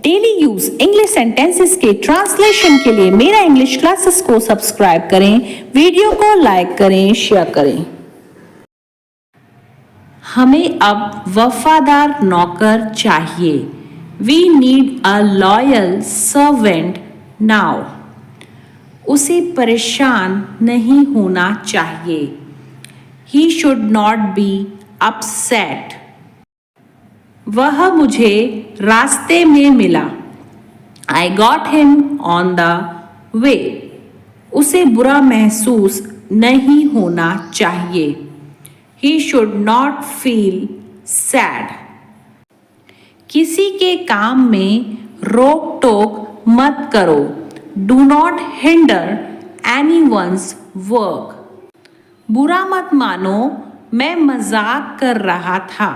Daily use English sentences के translation के लिए मेरा इंग्लिश क्लासेस को सब्सक्राइब करें, वीडियो को लाइक करें, शेयर करें। हमें अब वफादार नौकर चाहिए। We need a loyal servant now. उसे परेशान नहीं होना चाहिए। He should not be upset. वह मुझे रास्ते में मिला। I got him on the way. उसे बुरा महसूस नहीं होना चाहिए। He should not feel sad. किसी के काम में रोक टोक मत करो। Do not hinder anyone's work. बुरा मत मानो, मैं मजाक कर रहा था।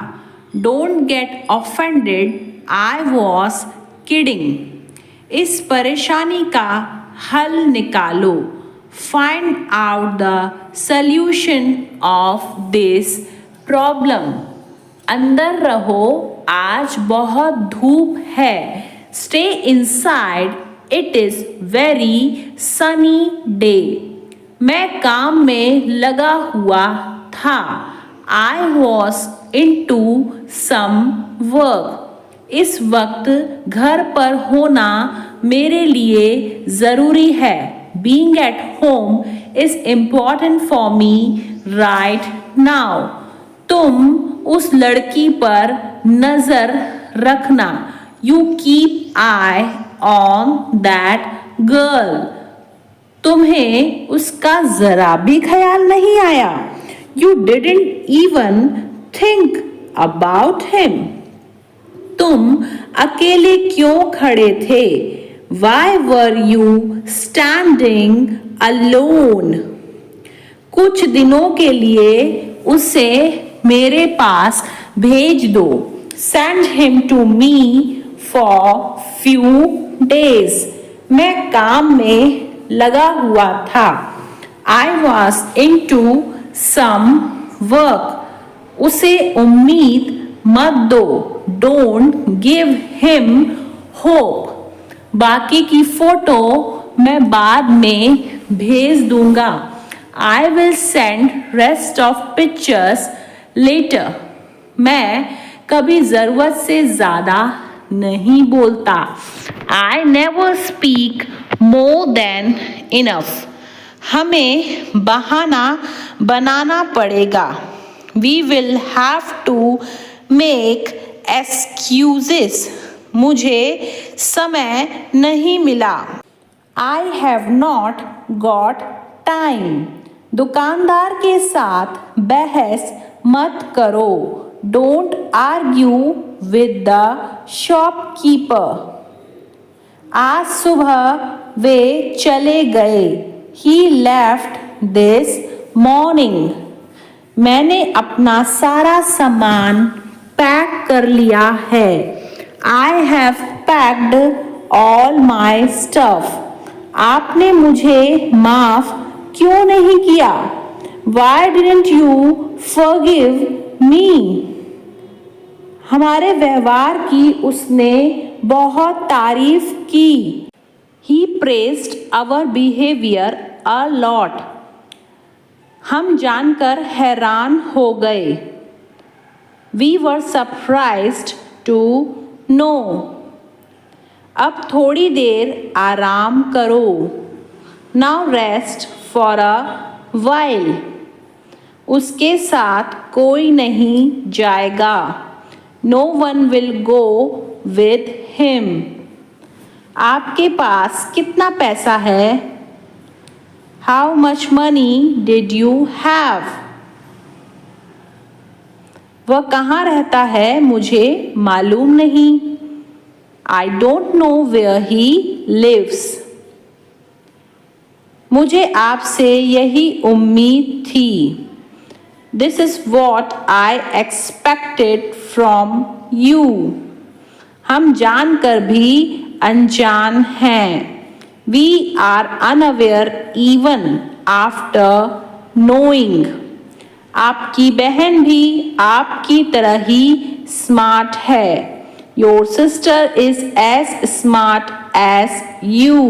Don't get offended, I was kidding. इस परेशानी का हल निकालो। Find out the solution of this problem. अंदर रहो, आज बहुत धूप है। Stay inside, it is very sunny day. मैं काम में लगा हुआ था। I was into some work. इस वक्त घर पर होना मेरे लिए ज़रूरी है। Being at home is important for me right now. तुम उस लड़की पर नज़र रखना। You keep eye on that girl. तुम्हें उसका ज़रा भी ख्याल नहीं आया। You didn't even think about him. तुम अकेले क्यों खड़े थे? Why were you standing alone? कुछ दिनों के लिए उसे मेरे पास भेज दो। Send him to me for few days. मैं काम में लगा हुआ था। I was into some work. उसे उम्मीद मत दो। Don't give him hope. बाकी की फोटो मैं बाद में भेज दूंगा। I will send rest of pictures later. मैं कभी जरूरत से ज्यादा नहीं बोलता। I never speak more than enough. हमें बहाना बनाना पड़ेगा। We will have to make excuses. मुझे समय नहीं मिला। I have not got time. दुकानदार के साथ बहस मत करो। Don't argue with the shopkeeper. आज सुबह वे चले गए। He left this morning. मैंने अपना सारा सामान पैक कर लिया है। I have packed all my stuff. आपने मुझे माफ क्यों नहीं किया? Why didn't you forgive me? हमारे व्यवहार की उसने बहुत तारीफ की। He praised our behavior a lot. हम जानकर हैरान हो गए। We were surprised to know. अब थोड़ी देर आराम करो। Now rest for a while. उसके साथ कोई नहीं जाएगा। No one will go with him. आपके पास कितना पैसा है? How much money did you have? वह कहाँ रहता है मुझे मालूम नहीं। I don't know where he lives. मुझे आपसे यही उम्मीद थी। This is what I expected from you. हम जानकर भी अनजान हैं। We are unaware even after knowing. आपकी बहन भी आपकी तरह ही स्मार्ट है। Your sister is as smart as you.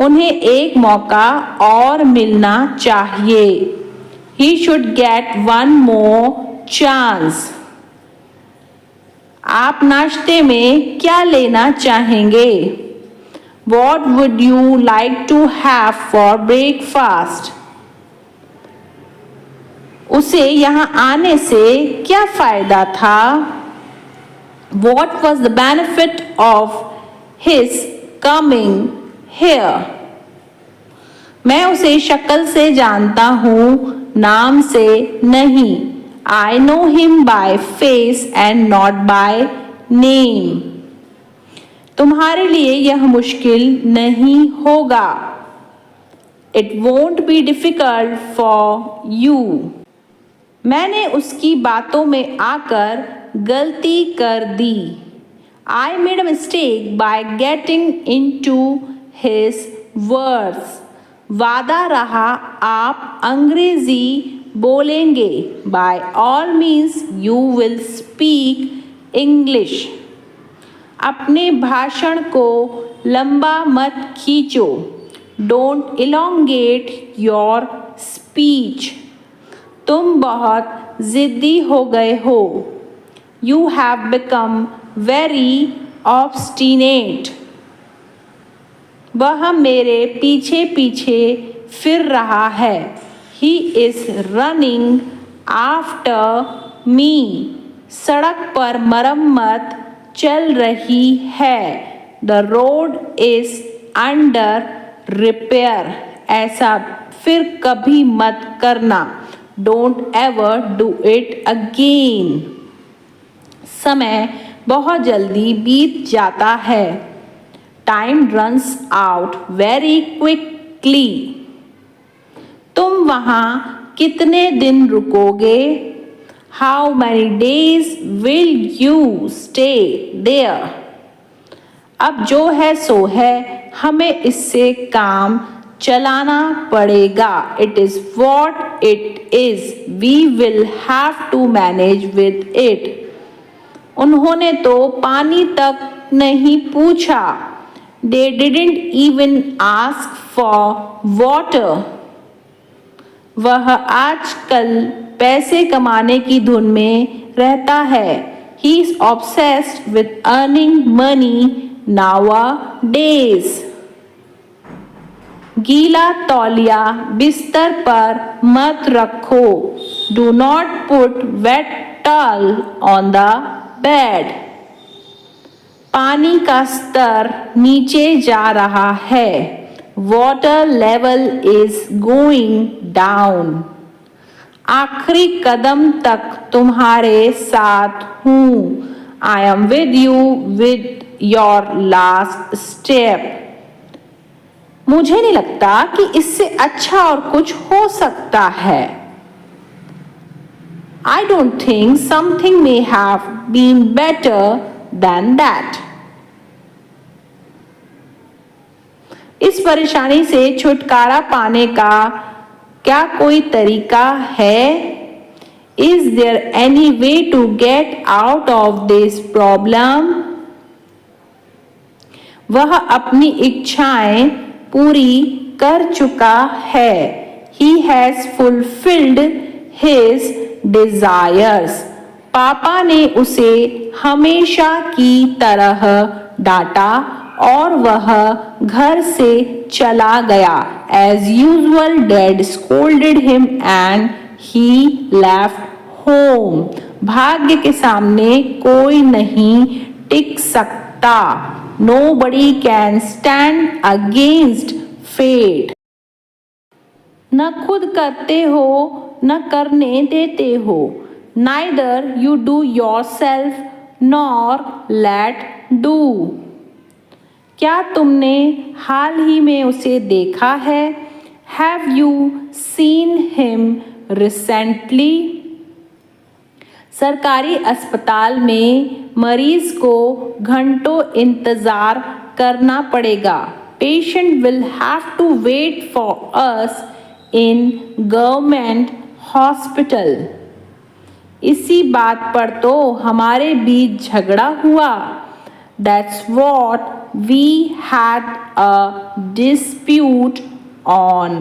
उन्हें एक मौका और मिलना चाहिए। He should get one more chance. आप नाश्ते में क्या लेना चाहेंगे? What would you like to have for breakfast? उसे यहाँ आने से क्या फायदा था? What was the benefit of his coming here? मैं उसे शक्ल से जानता हूँ, नाम से नहीं। I know him by face and not by name. तुम्हारे लिए यह मुश्किल नहीं होगा। It won't be difficult for you. मैंने उसकी बातों में आकर गलती कर दी। I made a mistake by getting into his words. वादा रहा आप अंग्रेजी बोलेंगे। By all means you will speak English. अपने भाषण को लंबा मत खींचो। Don't elongate your speech. तुम बहुत जिद्दी हो गए हो। You have become very obstinate. वह मेरे पीछे पीछे फिर रहा है। He is running after me. सड़क पर मरम्मत चल रही है। The road is under repair. ऐसा फिर कभी मत करना। Don't ever do it again. समय बहुत जल्दी बीत जाता है। Time runs out very quickly. तुम वहाँ कितने दिन रुकोगे? How many days will you stay there? अब जो है सो है, हमें इससे काम चलाना पड़ेगा। It is what it is. We will have to manage with it. उन्होंने तो पानी तक नहीं पूछा। They didn't even ask for water. वह आजकल पैसे कमाने की धुन में रहता है। He is obsessed with earning money nowadays. गीला तौलिया बिस्तर पर मत रखो। Do not put wet towel on the bed. पानी का स्तर नीचे जा रहा है। Water level is going down. आखिरी कदम तक तुम्हारे साथ हूँ। I am with you with your last step. मुझे नहीं लगता कि इससे अच्छा और कुछ हो सकता है। I don't think something may have been better than that. इस परेशानी से छुटकारा पाने का क्या कोई तरीका है? Is there any way to get out of this problem? वह अपनी इच्छाएं पूरी कर चुका है। He has fulfilled his desires. पापा ने उसे हमेशा की तरह डांटा और वह घर से चला गया। As usual, Dad scolded him and he left home. भाग्य के सामने कोई नहीं टिक सकता। Nobody can stand against fate. न खुद करते हो न करने देते हो। Neither you do yourself nor let do. क्या तुमने हाल ही में उसे देखा है? Have you seen him recently? सरकारी अस्पताल में मरीज को घंटों इंतजार करना पड़ेगा। Patient will have to wait for us in government hospital. इसी बात पर तो हमारे बीच झगड़ा हुआ। That's what we had a dispute on.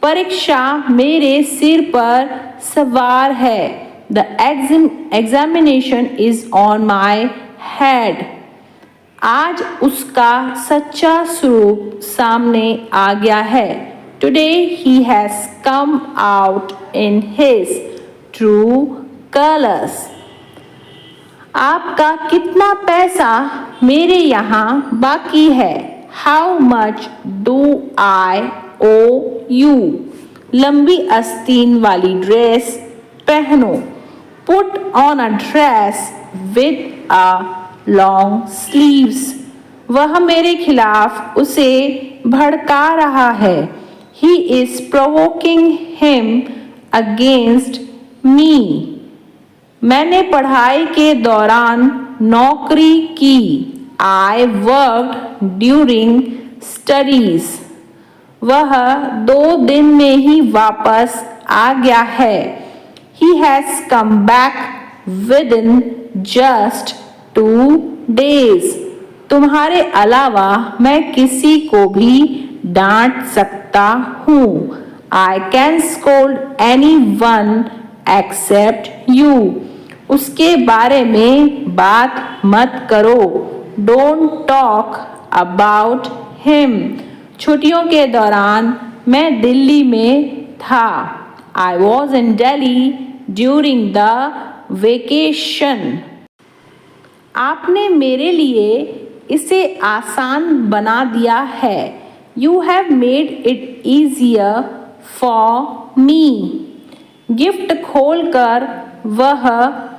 परीक्षा मेरे सिर पर सवार है। The examination is on my head. आज उसका सच्चा स्वरूप सामने आ गया है। Today he has come out in his true colors. आपका कितना पैसा मेरे यहाँ बाकी है? How much do I owe you? लंबी आस्तीन वाली ड्रेस पहनो। Put on a dress with a long sleeves. वह मेरे खिलाफ उसे भड़का रहा है। He is provoking him against me. मैंने पढ़ाई के दौरान नौकरी की। I worked during studies. वह 2 दिन में ही वापस आ गया है। He has come back within just 2 days. तुम्हारे अलावा मैं किसी को भी डांट सकता हूँ। I can scold anyone except you. उसके बारे में बात मत करो। Don't talk about him. छुट्टियों के दौरान मैं दिल्ली में था। I was in Delhi during the vacation. आपने मेरे लिए इसे आसान बना दिया है। You have made it easier for me. Gift खोलकर वह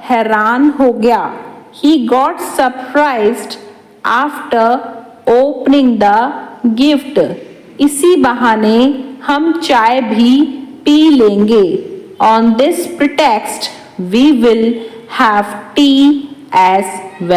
हैरान हो गया। He got surprised after opening the gift. इसी बहाने हम चाय भी पी लेंगे। On this pretext, we will have tea as well.